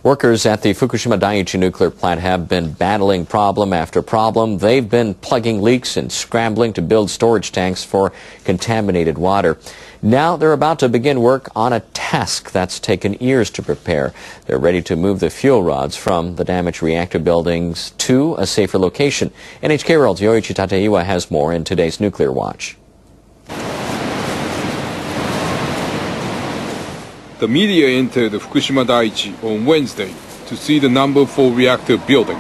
Workers at the Fukushima Daiichi nuclear plant have been battling problem after problem. They've been plugging leaks and scrambling to build storage tanks for contaminated water. Now they're about to begin work on a task that's taken years to prepare. They're ready to move the fuel rods from the damaged reactor buildings to a safer location. NHK World's Yoichi Tateiwa has more in today's Nuclear Watch. The media entered the Fukushima Daiichi on Wednesday to see the number 4 reactor building.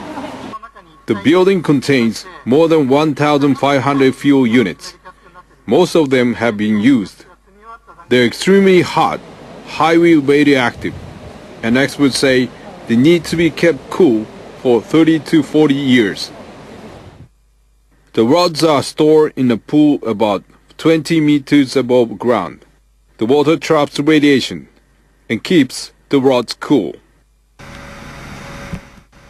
The building contains more than 1,500 fuel units. Most of them have been used. They're extremely hot, highly radioactive, and experts say they need to be kept cool for 30 to 40 years. The rods are stored in a pool about 20 meters above ground. The water traps radiation and keeps the rods cool.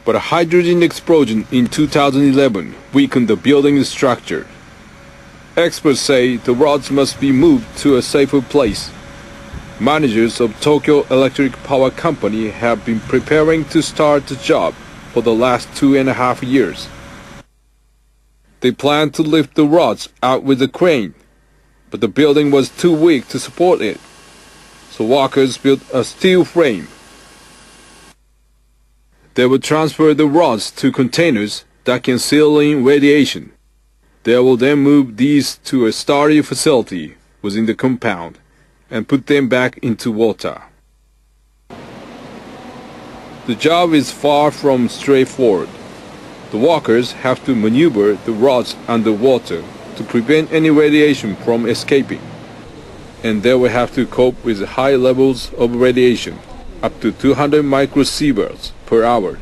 But a hydrogen explosion in 2011 weakened the building's structure. Experts say the rods must be moved to a safer place. Managers of Tokyo Electric Power Company have been preparing to start the job for the last 2.5 years. They plan to lift the rods out with a crane, but the building was too weak to support it. So workers built a steel frame. They will transfer the rods to containers that can seal in radiation. They will then move these to a sturdy facility within the compound and put them back into water. The job is far from straightforward. The workers have to maneuver the rods underwater to prevent any radiation from escaping. And they will have to cope with high levels of radiation, up to 200 microsieverts per hour.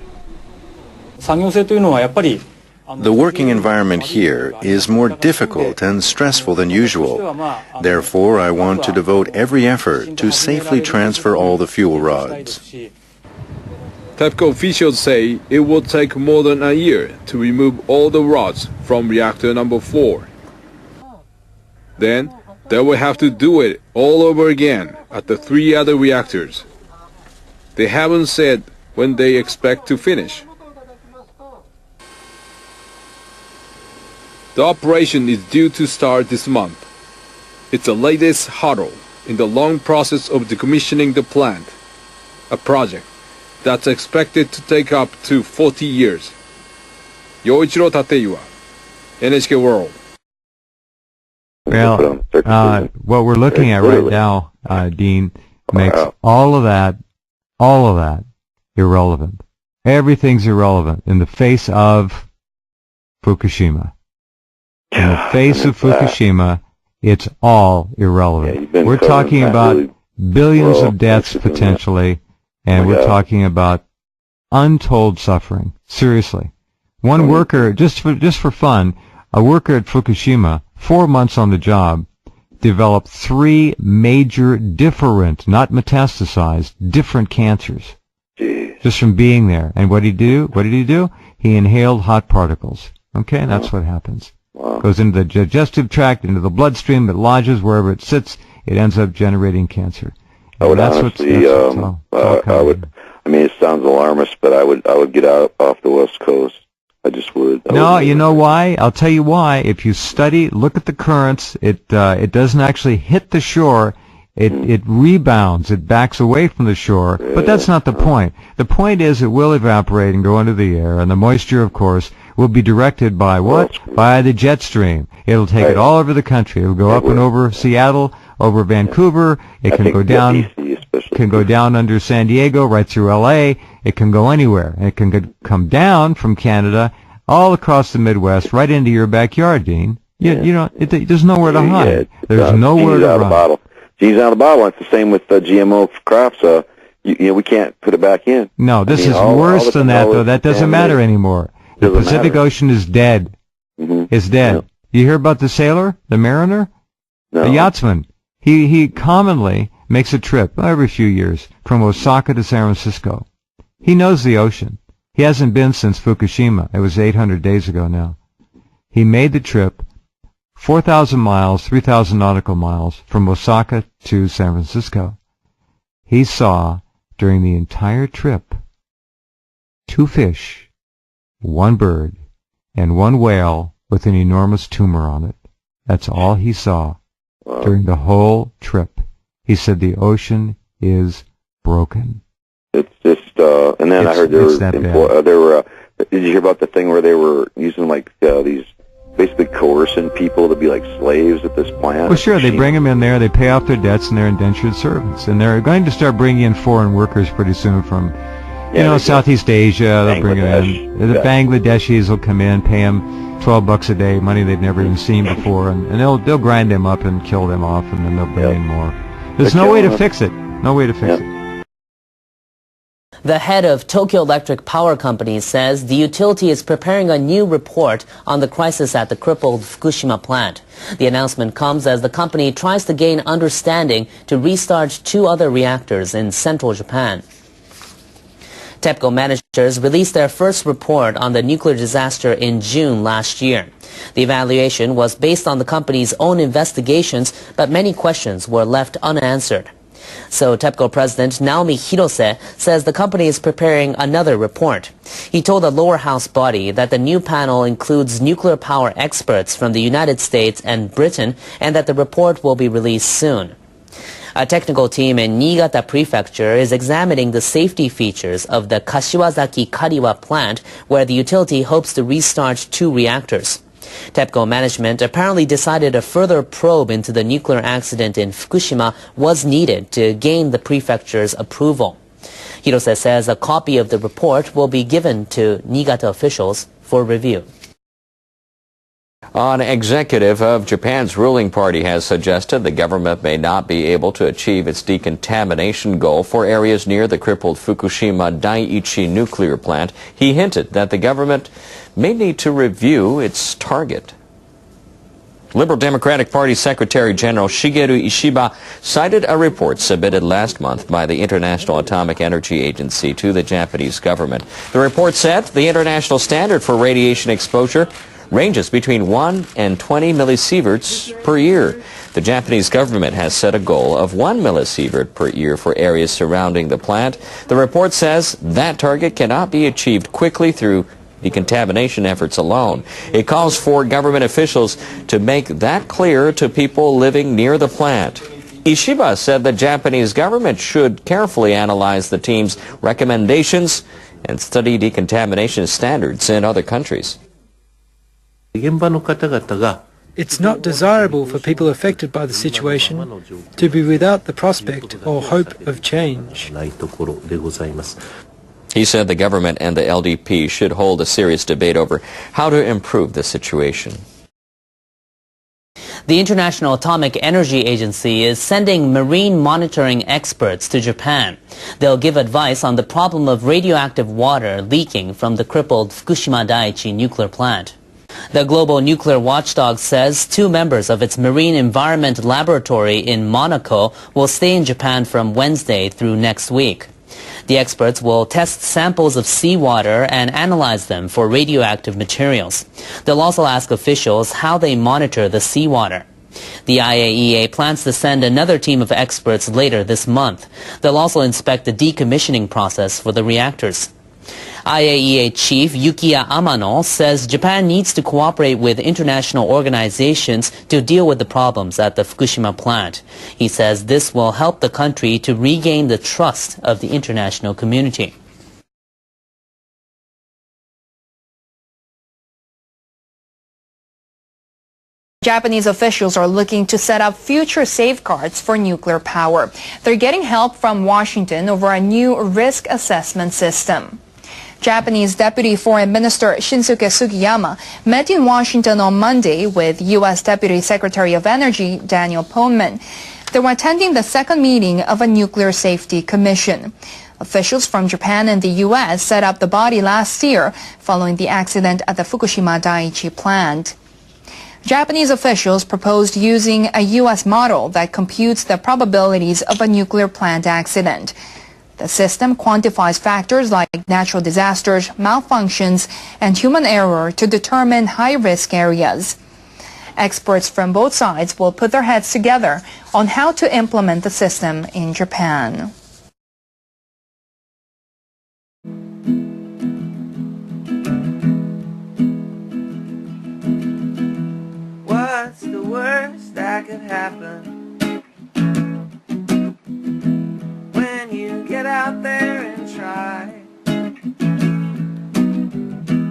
The working environment here is more difficult and stressful than usual. Therefore, I want to devote every effort to safely transfer all the fuel rods. TEPCO officials say it will take more than a year to remove all the rods from reactor number 4. Then, they will have to do it all over again at the 3 other reactors. They haven't said when they expect to finish. The operation is due to start this month. It's the latest hurdle in the long process of decommissioning the plant, a project that's expected to take up to 40 years. Yoichiro Tateiwa, NHK World. Well, what we're looking at right now, Dean, makes all of that irrelevant. Everything's irrelevant in the face of Fukushima. In the face of Fukushima, it's all irrelevant. We're talking about billions of deaths potentially, and we're talking about untold suffering. Seriously. One worker, just for fun, a worker at Fukushima, 4 months on the job, developed 3 major different, not metastasized, different cancers. Just from being there. And what did he do? He inhaled hot particles. Okay, and that's what happens. Goes into the digestive tract, into the bloodstream, it lodges wherever it sits, it ends up generating cancer. I would honestly, I mean, it sounds alarmist, but I would get out off the West Coast. I just would. No, you know why? I'll tell you why. If you study, look at the currents, it doesn't actually hit the shore. It rebounds. It backs away from the shore. But that's not the point. The point is it will evaporate and go into the air, and the moisture, of course, will be directed by what? By the jet stream. It'll take it all over the country. It'll go up and over Seattle, over Vancouver. It can go down. Can go down under San Diego, right through L.A. It can go anywhere. And it can come down from Canada, all across the Midwest, right into your backyard, Dean. You know, there's nowhere to hide. There's nowhere to run. Genie's out of the bottle. It's the same with GMO crops. We can't put it back in. No, this is worse than that, though. That doesn't matter anymore. The Pacific Ocean is dead. It's dead. No. You hear about the sailor, the mariner? No. The yachtsman. He commonly makes a trip every few years from Osaka to San Francisco. He knows the ocean. He hasn't been since Fukushima. It was 800 days ago now. He made the trip 4,000 miles, 3,000 nautical miles from Osaka to San Francisco. He saw during the entire trip 2 fish, 1 bird, and 1 whale with an enormous tumor on it. That's all he saw during the whole trip. He said the ocean is broken. It's just, and then I heard there were, did you hear about the thing where they were using like these, basically coercing people to be like slaves at this plant? Well, sure, they bring them in there, they pay off their debts, and they're indentured servants. And they're going to start bringing in foreign workers pretty soon from, Southeast Asia. They'll bring them in. The Bangladeshis will come in, pay them $12 a day, money they've never even seen before, and they'll grind them up and kill them off, and then they'll bring in more. There's no way to fix it. No way to fix it. The head of Tokyo Electric Power Company says the utility is preparing a new report on the crisis at the crippled Fukushima plant. The announcement comes as the company tries to gain understanding to restart 2 other reactors in central Japan. TEPCO managers released their first report on the nuclear disaster in June last year. The evaluation was based on the company's own investigations, but many questions were left unanswered. So TEPCO President Naomi Hirose says the company is preparing another report. He told the lower house body that the new panel includes nuclear power experts from the United States and Britain, and that the report will be released soon. A technical team in Niigata Prefecture is examining the safety features of the Kashiwazaki-Kariwa plant, where the utility hopes to restart 2 reactors. TEPCO management apparently decided a further probe into the nuclear accident in Fukushima was needed to gain the prefecture's approval. Hirose says a copy of the report will be given to Niigata officials for review. An executive of Japan's ruling party has suggested the government may not be able to achieve its decontamination goal for areas near the crippled Fukushima Daiichi nuclear plant. He hinted that the government may need to review its target. Liberal Democratic Party Secretary General Shigeru Ishiba cited a report submitted last month by the International Atomic Energy Agency to the Japanese government. The report said the international standard for radiation exposure ranges between 1 and 20 millisieverts per year. The Japanese government has set a goal of 1 millisievert per year for areas surrounding the plant. The report says that target cannot be achieved quickly through decontamination efforts alone. It calls for government officials to make that clear to people living near the plant. Ishiba said the Japanese government should carefully analyze the team's recommendations and study decontamination standards in other countries. It's not desirable for people affected by the situation to be without the prospect or hope of change. He said the government and the LDP should hold a serious debate over how to improve the situation. The International Atomic Energy Agency is sending marine monitoring experts to Japan. They'll give advice on the problem of radioactive water leaking from the crippled Fukushima Daiichi nuclear plant. The global nuclear watchdog says 2 members of its marine environment laboratory in Monaco will stay in Japan from Wednesday through next week. The experts will test samples of seawater and analyze them for radioactive materials. They'll also ask officials how they monitor the seawater. The IAEA plans to send another team of experts later this month. They'll also inspect the decommissioning process for the reactors. IAEA Chief Yukiya Amano says Japan needs to cooperate with international organizations to deal with the problems at the Fukushima plant. He says this will help the country to regain the trust of the international community. Japanese officials are looking to set up future safeguards for nuclear power. They're getting help from Washington over a new risk assessment system. Japanese Deputy Foreign Minister Shinsuke Sugiyama met in Washington on Monday with U.S. Deputy Secretary of Energy Daniel Poneman. They were attending the second meeting of a Nuclear Safety Commission. Officials from Japan and the U.S. set up the body last year following the accident at the Fukushima Daiichi plant. Japanese officials proposed using a U.S. model that computes the probabilities of a nuclear plant accident. The system quantifies factors like natural disasters, malfunctions, and human error to determine high-risk areas. Experts from both sides will put their heads together on how to implement the system in Japan. What's the worst that could happen when you get out there and try?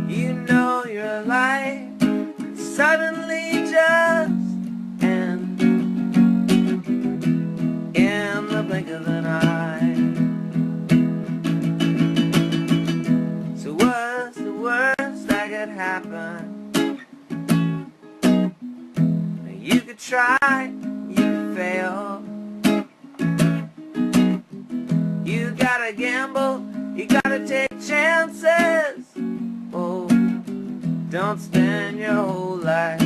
You know your life could suddenly just end in the blink of an eye. So what's the worst that could happen? You could try, you could fail. You gotta gamble, you gotta take chances. Oh, don't spend your whole life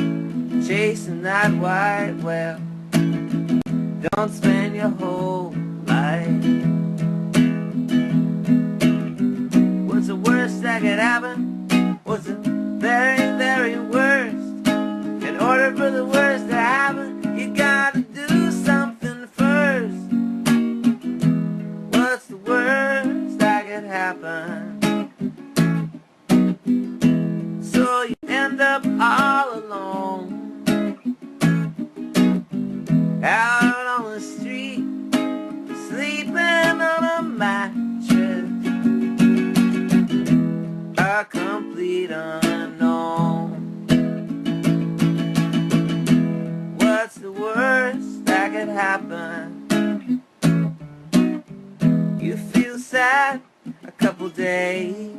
chasing that white whale. Don't spend your whole life. What's the worst that could happen? What's the very, very worst? In order for the worst to happen, you gotta do something first. What's the worst that could happen? So you end up all alone, out on the street, sleeping on a mattress, a complete unknown. What's the worst that could happen? You feel sad a couple days.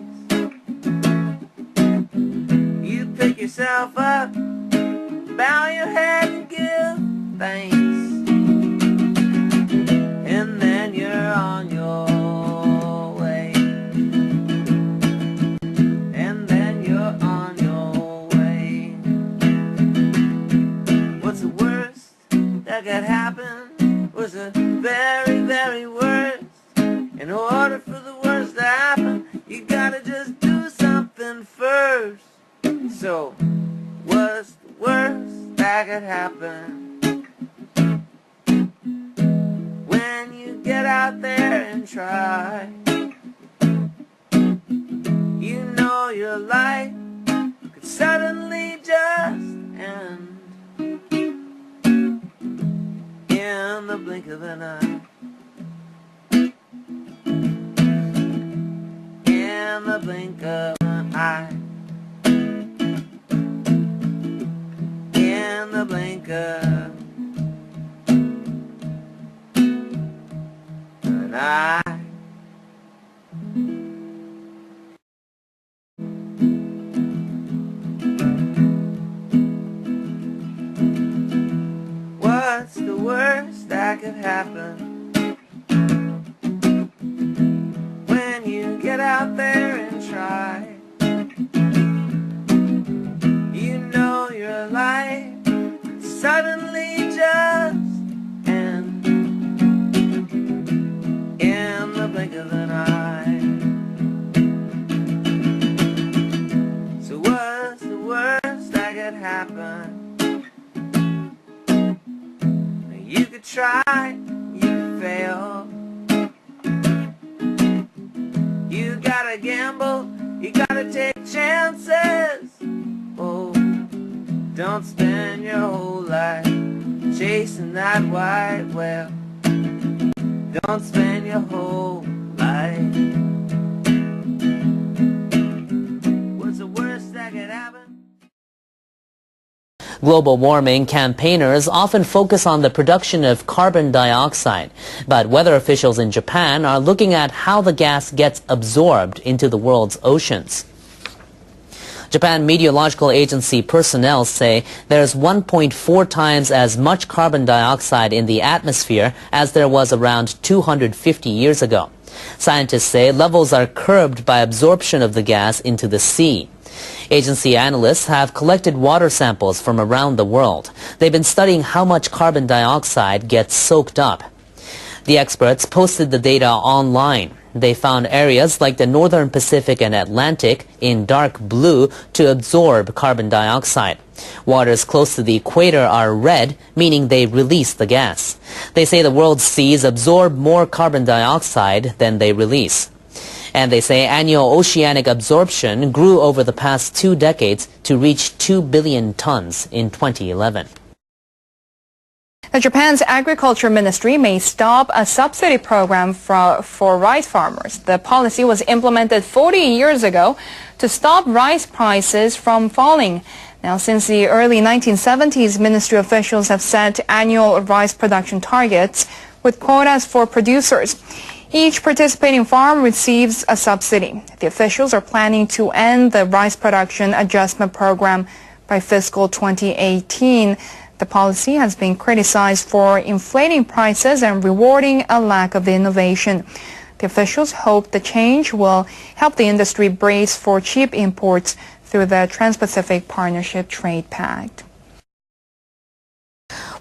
You pick yourself up, bow your head and give thanks, and then you're on your way. And then you're on your way. What's the worst that could happen? Was the very, very worst. In order for the worst to happen, you gotta just do something first. So, what's the worst that could happen when you get out there and try? You know your life could suddenly just end in the blink of an eye. In the blink of an eye. In the blink of an eye. What's the worst that could happen when you get out there and try? You know your life could suddenly just end in the blink of an eye. So what's the worst that could happen? You could try, you could fail. You gotta gamble, you gotta take chances. Oh, don't spend your whole life chasing that white whale. Don't spend your whole life. What's the worst that could happen? Global warming campaigners often focus on the production of carbon dioxide, but weather officials in Japan are looking at how the gas gets absorbed into the world's oceans. Japan Meteorological Agency personnel say there's 1.4 times as much carbon dioxide in the atmosphere as there was around 250 years ago. Scientists say levels are curbed by absorption of the gas into the sea. Agency analysts have collected water samples from around the world. They've been studying how much carbon dioxide gets soaked up. The experts posted the data online. They found areas like the Northern Pacific and Atlantic in dark blue to absorb carbon dioxide. Waters close to the equator are red, meaning they release the gas. They say the world's seas absorb more carbon dioxide than they release. And they say annual oceanic absorption grew over the past 2 decades to reach 2 billion tons in 2011. Now, Japan's Agriculture Ministry may stop a subsidy program for rice farmers. The policy was implemented 40 years ago to stop rice prices from falling. Now, since the early 1970s, ministry officials have set annual rice production targets with quotas for producers. Each participating farm receives a subsidy. The officials are planning to end the rice production adjustment program by fiscal 2018. The policy has been criticized for inflating prices and rewarding a lack of innovation. The officials hope the change will help the industry brace for cheap imports through the Trans-Pacific Partnership Trade Pact.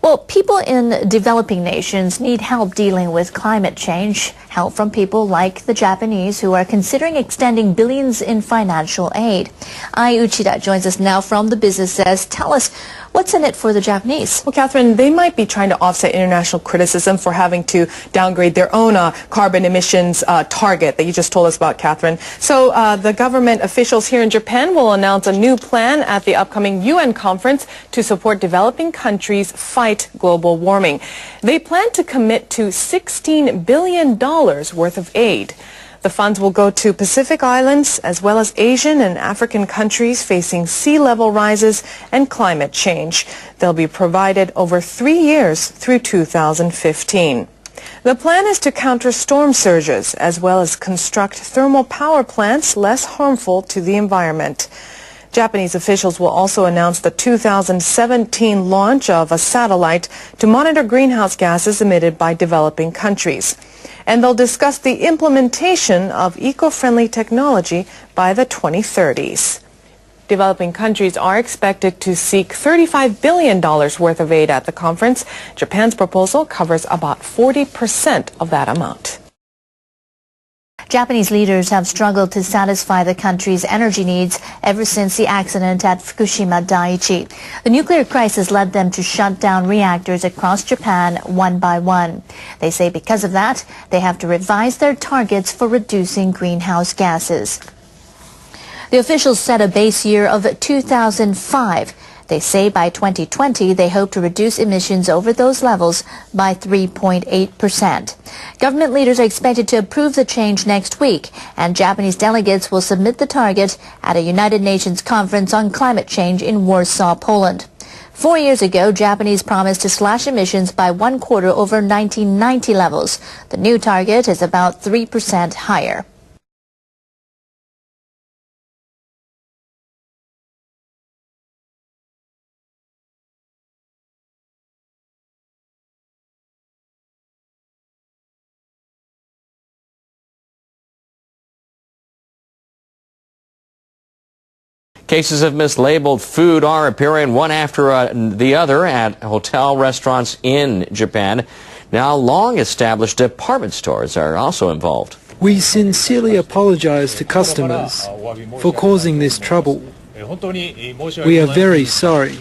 Well, people in developing nations need help dealing with climate change, help from people like the Japanese who are considering extending billions in financial aid. Ai Uchida joins us now from the business desk. Tell us, what's in it for the Japanese? Well, Catherine, they might be trying to offset international criticism for having to downgrade their own carbon emissions target that you just told us about, Catherine. So the government officials here in Japan will announce a new plan at the upcoming UN conference to support developing countries fight global warming. They plan to commit to $16 billion worth of aid. The funds will go to Pacific Islands as well as Asian and African countries facing sea level rises and climate change. They'll be provided over 3 years through 2015. The plan is to counter storm surges as well as construct thermal power plants less harmful to the environment. Japanese officials will also announce the 2017 launch of a satellite to monitor greenhouse gases emitted by developing countries. And they'll discuss the implementation of eco-friendly technology by the 2030s. Developing countries are expected to seek $35 billion worth of aid at the conference. Japan's proposal covers about 40% of that amount. Japanese leaders have struggled to satisfy the country's energy needs ever since the accident at Fukushima Daiichi. The nuclear crisis led them to shut down reactors across Japan one by one. They say because of that, they have to revise their targets for reducing greenhouse gases. The officials set a base year of 2005. They say by 2020, they hope to reduce emissions over those levels by 3.8%. Government leaders are expected to approve the change next week, and Japanese delegates will submit the target at a United Nations conference on climate change in Warsaw, Poland. 4 years ago, Japanese promised to slash emissions by 1/4 over 1990 levels. The new target is about 3% higher. Cases of mislabeled food are appearing one after the other at hotel restaurants in Japan. Now, long-established department stores are also involved. We sincerely apologize to customers for causing this trouble. We are very sorry.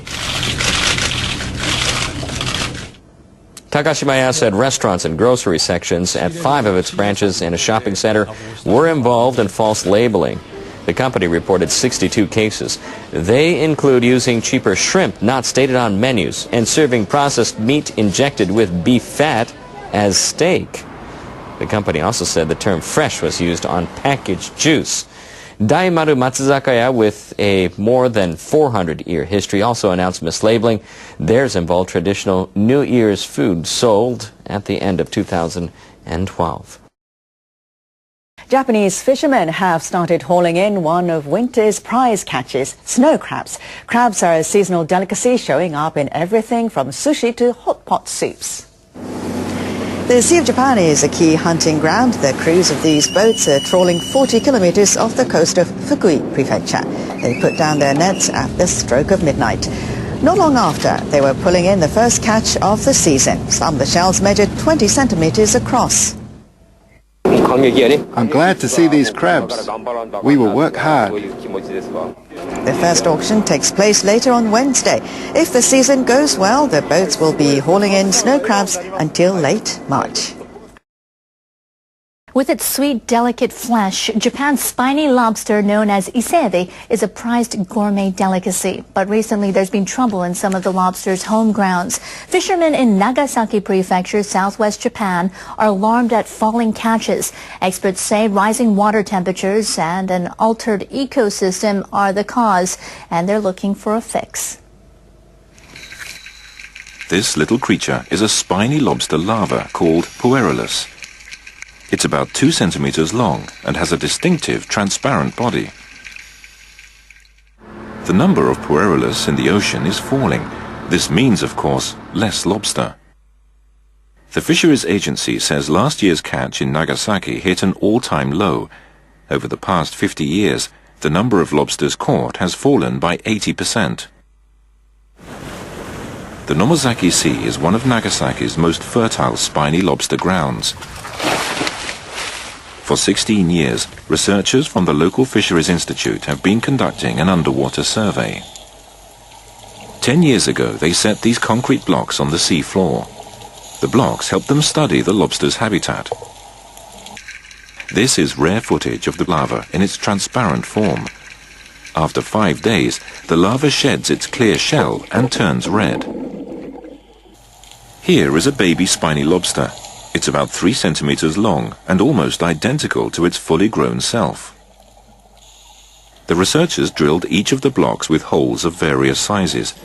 Takashimaya said restaurants and grocery sections at 5 of its branches in a shopping center were involved in false labeling. The company reported 62 cases. They include using cheaper shrimp not stated on menus and serving processed meat injected with beef fat as steak. The company also said the term fresh was used on packaged juice. Daimaru Matsuzakaya, with a more than 400-year history, also announced mislabeling. Theirs involved traditional New Year's food sold at the end of 2012. Japanese fishermen have started hauling in one of winter's prize catches, snow crabs. Crabs are a seasonal delicacy showing up in everything from sushi to hot pot soups. The Sea of Japan is a key hunting ground. The crews of these boats are trawling 40 kilometers off the coast of Fukui Prefecture. They put down their nets at the stroke of midnight. Not long after, they were pulling in the first catch of the season. Some of the shells measured 20 centimeters across. I'm glad to see these crabs. We will work hard. The first auction takes place later on Wednesday. If the season goes well, the boats will be hauling in snow crabs until late March. With its sweet, delicate flesh, Japan's spiny lobster known as isebe is a prized gourmet delicacy. But recently there's been trouble in some of the lobster's home grounds. Fishermen in Nagasaki Prefecture, southwest Japan, are alarmed at falling catches. Experts say rising water temperatures and an altered ecosystem are the cause, and they're looking for a fix. This little creature is a spiny lobster larva called Puerulus. It's about 2 centimeters long and has a distinctive transparent body. The number of Puerulus in the ocean is falling. This means, of course, less lobster. The Fisheries Agency says last year's catch in Nagasaki hit an all-time low. Over the past 50 years, the number of lobsters caught has fallen by 80%. The Nomozaki Sea is one of Nagasaki's most fertile spiny lobster grounds. For 16 years, researchers from the local Fisheries Institute have been conducting an underwater survey. 10 years ago, they set these concrete blocks on the sea floor. The blocks help them study the lobster's habitat. This is rare footage of the larva in its transparent form. After 5 days, the larva sheds its clear shell and turns red. Here is a baby spiny lobster. It's about 3 centimeters long and almost identical to its fully grown self. The researchers drilled each of the blocks with holes of various sizes.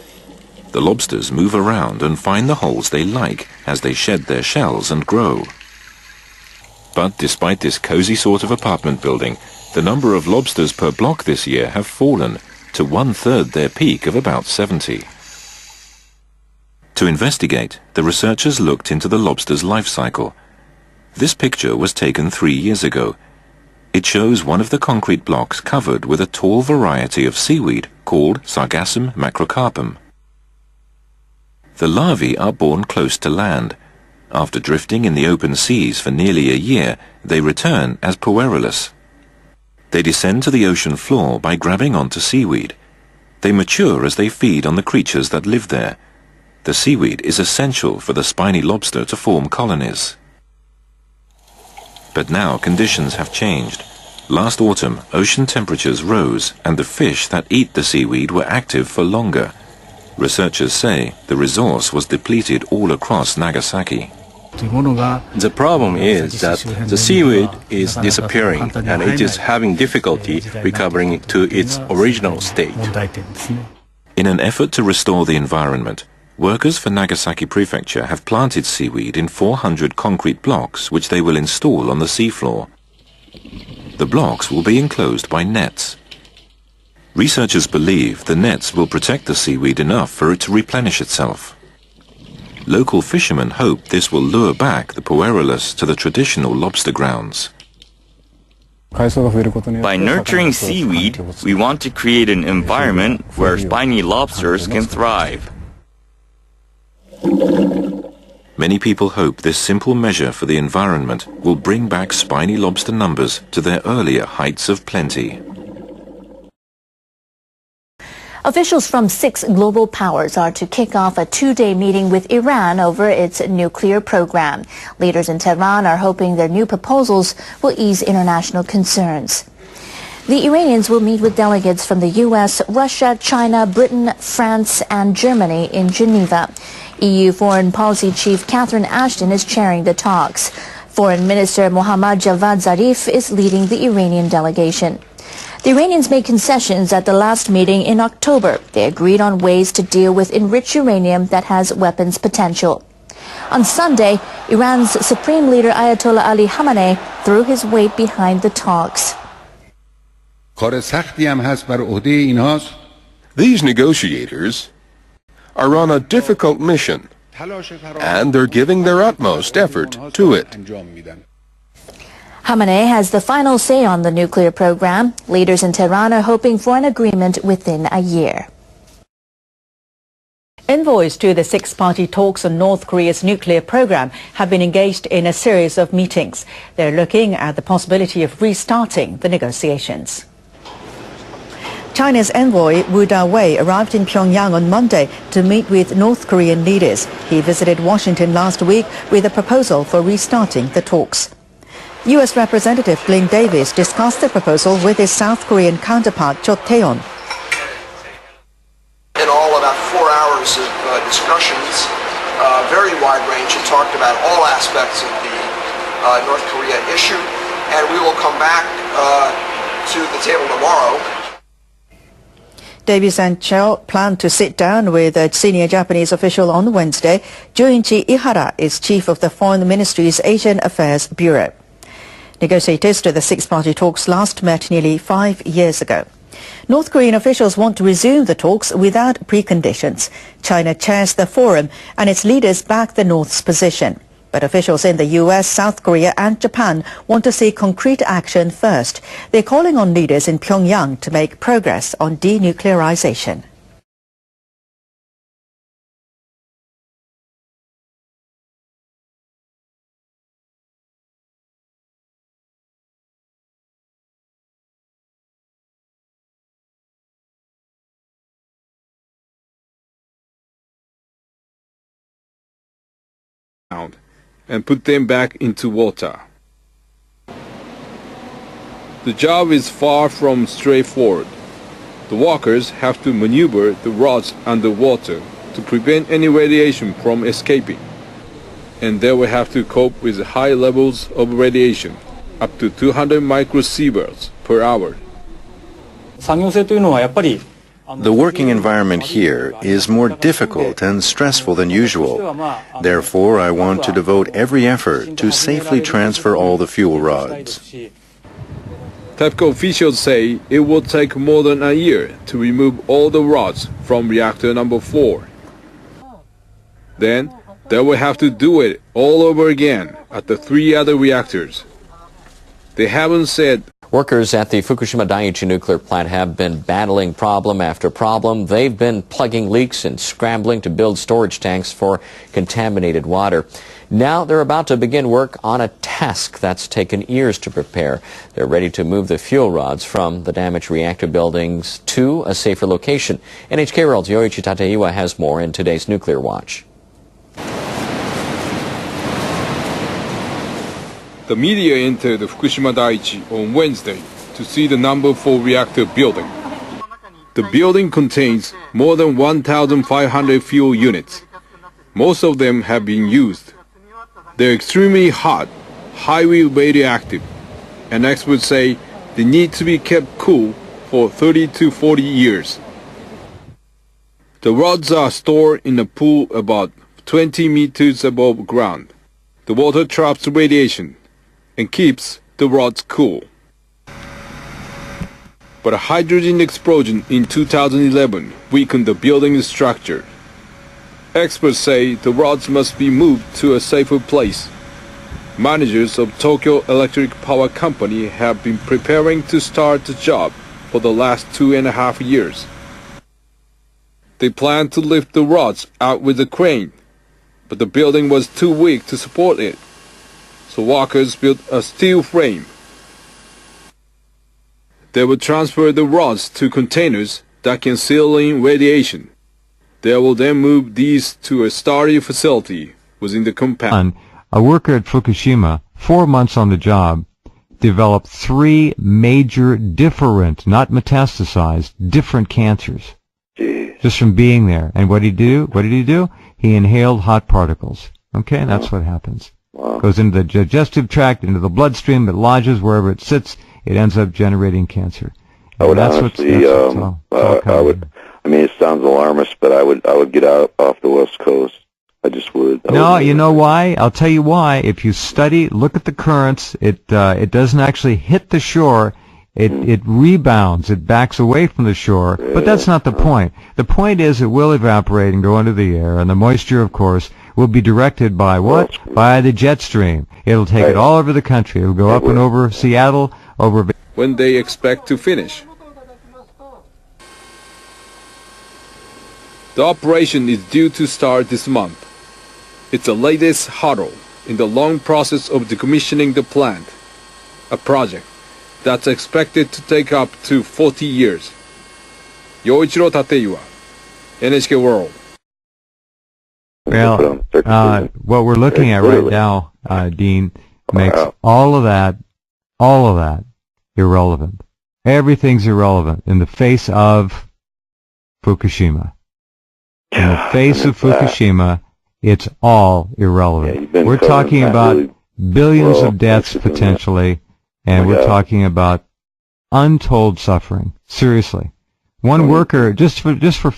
The lobsters move around and find the holes they like as they shed their shells and grow. But despite this cozy sort of apartment building, the number of lobsters per block this year have fallen to 1/3 their peak of about 70. To investigate, the researchers looked into the lobster's life cycle. This picture was taken 3 years ago. It shows one of the concrete blocks covered with a tall variety of seaweed called Sargassum macrocarpum. The larvae are born close to land. After drifting in the open seas for nearly a year, they return as Puerulus. They descend to the ocean floor by grabbing onto seaweed. They mature as they feed on the creatures that live there. The seaweed is essential for the spiny lobster to form colonies. But now conditions have changed. Last autumn, ocean temperatures rose and the fish that eat the seaweed were active for longer. Researchers say the resource was depleted all across Nagasaki. The problem is that the seaweed is disappearing and it is having difficulty recovering to its original state. In an effort to restore the environment, workers for Nagasaki Prefecture have planted seaweed in 400 concrete blocks which they will install on the seafloor. The blocks will be enclosed by nets. Researchers believe the nets will protect the seaweed enough for it to replenish itself. Local fishermen hope this will lure back the Puerulus to the traditional lobster grounds. By nurturing seaweed, we want to create an environment where spiny lobsters can thrive. Many people hope this simple measure for the environment will bring back spiny lobster numbers to their earlier heights of plenty. Officials from 6 global powers are to kick off a 2-day meeting with Iran over its nuclear program. Leaders in Tehran are hoping their new proposals will ease international concerns. The Iranians will meet with delegates from the U.S., Russia, China, Britain, France, and Germany in Geneva. EU Foreign Policy Chief Catherine Ashton is chairing the talks. Foreign Minister Mohammad Javad Zarif is leading the Iranian delegation. The Iranians made concessions at the last meeting in October. They agreed on ways to deal with enriched uranium that has weapons potential. On Sunday, Iran's Supreme Leader Ayatollah Ali Khamenei threw his weight behind the talks. These negotiators are on a difficult mission, and they're giving their utmost effort to it. Khamenei has the final say on the nuclear program. Leaders in Tehran are hoping for an agreement within a year. Envoys to the 6-party talks on North Korea's nuclear program have been engaged in a series of meetings. They're looking at the possibility of restarting the negotiations. China's envoy Wu Da-wei arrived in Pyongyang on Monday to meet with North Korean leaders. He visited Washington last week with a proposal for restarting the talks. U.S. Representative Glenn Davis discussed the proposal with his South Korean counterpart, Cho Tae-on. In all, about 4 hours of discussions, very wide range, and talked about all aspects of the North Korea issue, and we will come back to the table tomorrow. Davis and Cho plan to sit down with a senior Japanese official on Wednesday. Junichi Ihara is chief of the Foreign Ministry's Asian Affairs Bureau. Negotiators to the six-party talks last met nearly 5 years ago. North Korean officials want to resume the talks without preconditions. China chairs the forum and its leaders back the North's position. But officials in the U.S., South Korea and Japan want to see concrete action first. They're calling on leaders in Pyongyang to make progress on denuclearization. And put them back into water. The job is far from straightforward. The workers have to maneuver the rods underwater to prevent any radiation from escaping. And they will have to cope with high levels of radiation, up to 200 microsieverts per hour. The working environment here is more difficult and stressful than usual. Therefore, I want to devote every effort to safely transfer all the fuel rods. TEPCO officials say it will take more than a year to remove all the rods from reactor number 4. Then, they will have to do it all over again at the 3 other reactors. They haven't said. Workers at the Fukushima Daiichi nuclear plant have been battling problem after problem. They've been plugging leaks and scrambling to build storage tanks for contaminated water. Now they're about to begin work on a task that's taken years to prepare. They're ready to move the fuel rods from the damaged reactor buildings to a safer location. NHK World's Yoichi Tateiwa has more in today's Nuclear Watch. The media entered the Fukushima Daiichi on Wednesday to see the number 4 reactor building. The building contains more than 1,500 fuel units. Most of them have been used. They're extremely hot, highly radioactive, and experts say they need to be kept cool for 30 to 40 years. The rods are stored in a pool about 20 meters above ground. The water traps radiation and keeps the rods cool. But a hydrogen explosion in 2011 weakened the building's structure. Experts say the rods must be moved to a safer place. Managers of Tokyo Electric Power Company have been preparing to start the job for the last 2.5 years. They plan to lift the rods out with a crane, but the building was too weak to support it. So workers built a steel frame. They will transfer the rods to containers that can seal in radiation. They will then move these to a sturdy facility within the compound. A worker at Fukushima, 4 months on the job, developed 3 major different, not metastasized, different cancers. Just from being there. And what did he do? What did he do? He inhaled hot particles. Okay, that's what happens. Goes into the digestive tract, into the bloodstream, it lodges wherever it sits, it ends up generating cancer. I would honestly, I mean, it sounds alarmist, but I would get out off the West Coast. I just would. No, you know why? I'll tell you why. If you study, look at the currents, it doesn't actually hit the shore. It rebounds, it backs away from the shore, but that's not the point. The point is it will evaporate and go into the air, and the moisture, of course, will be directed by what? By the jet stream. It'll take it all over the country. It'll go up and over Seattle, over... When they expect to finish. The operation is due to start this month. It's the latest hurdle in the long process of decommissioning the plant, a project that's expected to take up to 40 years. Yoichiro Tateiwa, NHK World. Well, what we're looking at right now, Dean, makes all of that irrelevant. Everything's irrelevant in the face of Fukushima. In the face of Fukushima, it's all irrelevant. We're talking about billions of deaths potentially, and we're talking about untold suffering. Seriously. One worker, just for fun,